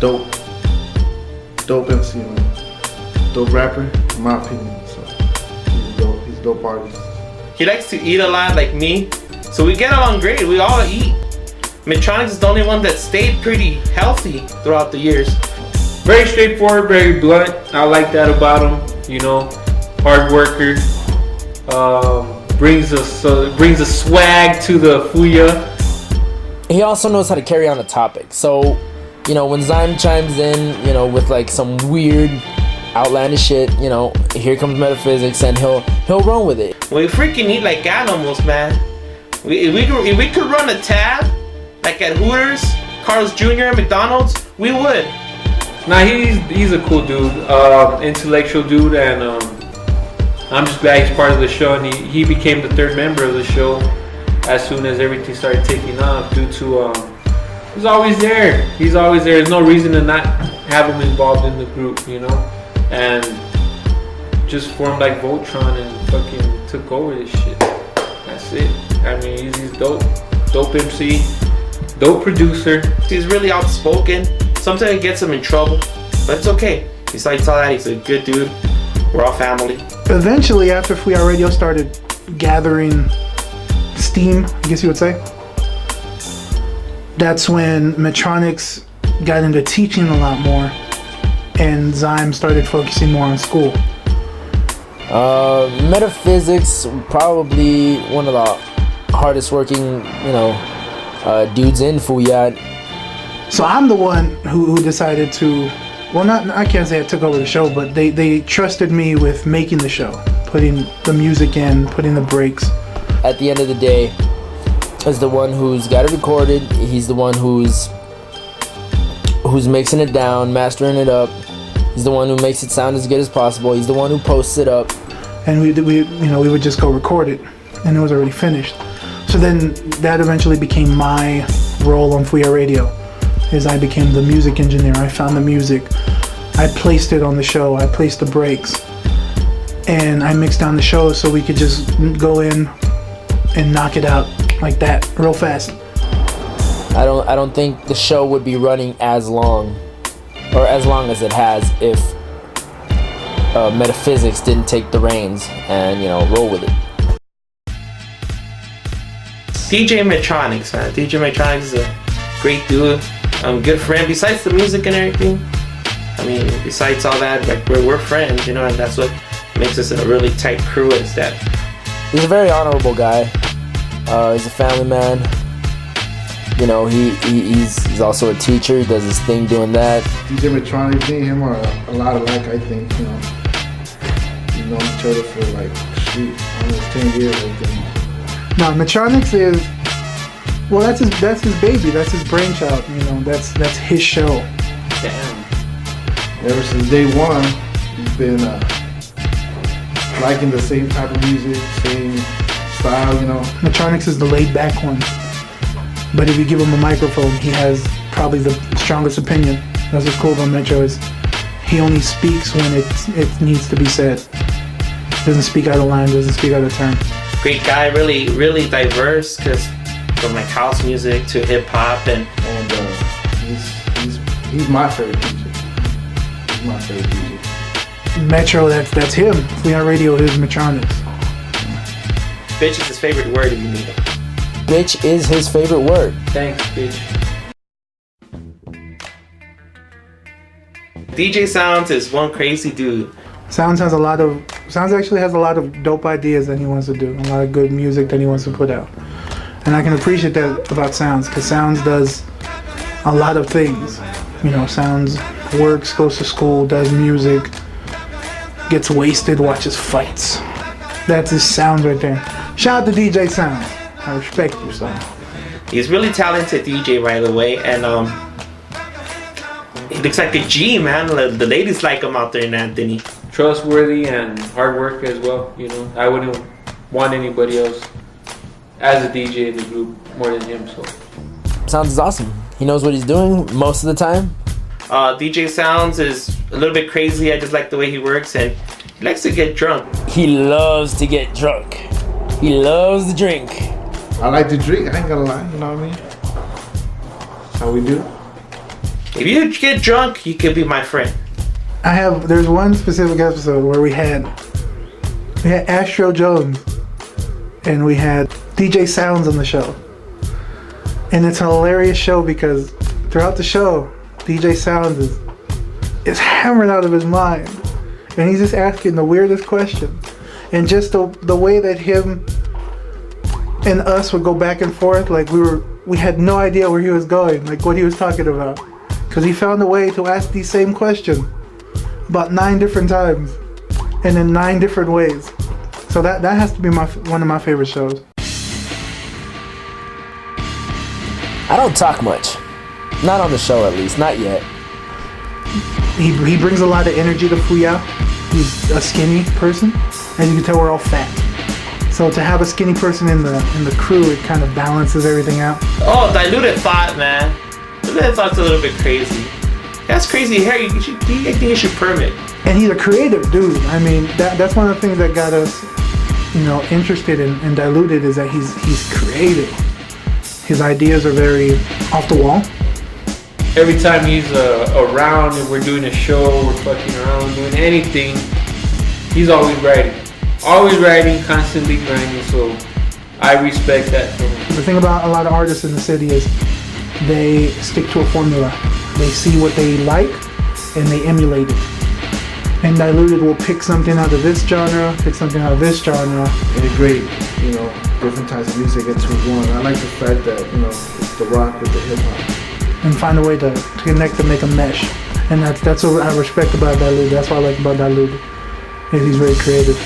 dope MC, dope rapper, in my opinion. So he's a dope artist. He likes to eat a lot like me, so we get along great. We all eat. Metronix is the only one that stayed pretty healthy throughout the years. Very straightforward, very blunt. I like that about him. Hard worker. Brings a swag to the Fuya. He also knows how to carry on a topic. So, when Zyme chimes in, with like some weird, outlandish shit, here comes Metafisix, and he'll run with it. We freaking eat like animals, man. If we could run a tab, like at Hooters, Carl's Jr., McDonald's, we would. Nah, he's a cool dude, intellectual dude, and I'm just glad he's part of the show, and he became the third member of the show as soon as everything started taking off due to he's always there. There's no reason to not have him involved in the group, and just formed like Voltron and fucking took over this shit. That's it. I mean, he's dope MC, dope producer. He's really outspoken. Sometimes it gets him in trouble, but it's okay. Besides all that, he's a good dude. We're all family. Eventually, after Fuya Radio started gathering steam, I guess you would say, that's when Metronix got into teaching a lot more, and Zyme started focusing more on school. Metafisix, probably one of the hardest working, dudes in Fuya. So I'm the one who decided to, I can't say I took over the show, but they trusted me with making the show, putting the music in, putting the breaks. At the end of the day, is the one who's got it recorded. He's the one who's mixing it down, mastering it up. He's the one who makes it sound as good as possible. He's the one who posts it up. And we would just go record it, and it was already finished. So then that eventually became my role on Fuya Radio. Is I became the music engineer. I found the music, I placed it on the show, I placed the breaks, and I mixed down the show so we could just go in and knock it out like that, real fast. I don't think the show would be running as long as it has if Metafisix didn't take the reins and roll with it. DJ Metronix, man. DJ Metronix is a great dude. Good friend. Besides the music and everything, besides all that, like we're friends, and that's what makes us a really tight crew. Is that he's a very honorable guy. He's a family man. He's also a teacher. He does his thing doing that. DJ Metronix, me and him are a lot alike, I think. We've known each other for almost 10 years, I think. Now Metronix is, well, that's his baby, that's his brainchild, that's his show. Damn. Ever since day one, he's been liking the same type of music, same style, Metronix is the laid back one, but if you give him a microphone, he has probably the strongest opinion. That's what's cool about Metro, is he only speaks when it needs to be said. Doesn't speak out of line, doesn't speak out of turn. great guy, really, really diverse, because from like house music to hip hop, and he's my favorite DJ. He's my favorite DJ. Metro, that's him. Fuya Radio is Metronix. Bitch is his favorite word if you meet him. Bitch is his favorite word. Thanks, bitch. DJ Sounds is one crazy dude. Sounds actually has a lot of dope ideas that he wants to do, a lot of good music that he wants to put out. And I can appreciate that about Sounds, because Sounds does a lot of things. You know, Sounds works, goes to school, does music, gets wasted, watches fights. That's his Sounds right there. Shout out to DJ Sounds. I respect you, son. He's really talented DJ, by the way, and he looks like a G, man. The ladies like him out there in Anthony. Trustworthy and hard work as well. You know, I wouldn't want anybody else as a DJ in the group more than him. So Sounds is awesome. He knows what he's doing most of the time. DJ Sounds is a little bit crazy. I just like the way he works, and he likes to get drunk. He loves to get drunk. He loves to drink. I like to drink, I ain't gonna lie, you know what I mean? That's how we do. If you get drunk, you can be my friend. There's one specific episode where we had Astro Jones and we had DJ Sounds on the show. And it's a hilarious show because throughout the show, DJ Sounds is hammered out of his mind. And he's just asking the weirdest question. And just the way that him and us would go back and forth, like we had no idea where he was going, like what he was talking about. Because he found a way to ask the same question about 9 different times and in 9 different ways. So that has to be one of my favorite shows. I don't talk much. Not on the show, at least. Not yet. He brings a lot of energy to Fuya. He's a skinny person. As you can tell, we're all fat. So to have a skinny person in the crew, it kind of balances everything out. Oh, diluted thought, man. Diluted thought's a little bit crazy. That's crazy hair. I think you should permit. And he's a creative dude. I mean, that's one of the things that got us, interested in Diluted, is that he's creative. His ideas are very off the wall. Every time he's around and we're doing a show, we're fucking around, doing anything, he's always writing. Always writing, constantly grinding, so I respect that from him. The thing about a lot of artists in the city is they stick to a formula. They see what they like and they emulate it. And Diluted will pick something out of this genre, pick something out of this genre. Integrate, different types of music into one. I like the fact that, it's the rock with the hip hop. And find a way to connect and make a mesh. And that's what I respect about Diluted. That's what I like about Diluted. Is he's very creative.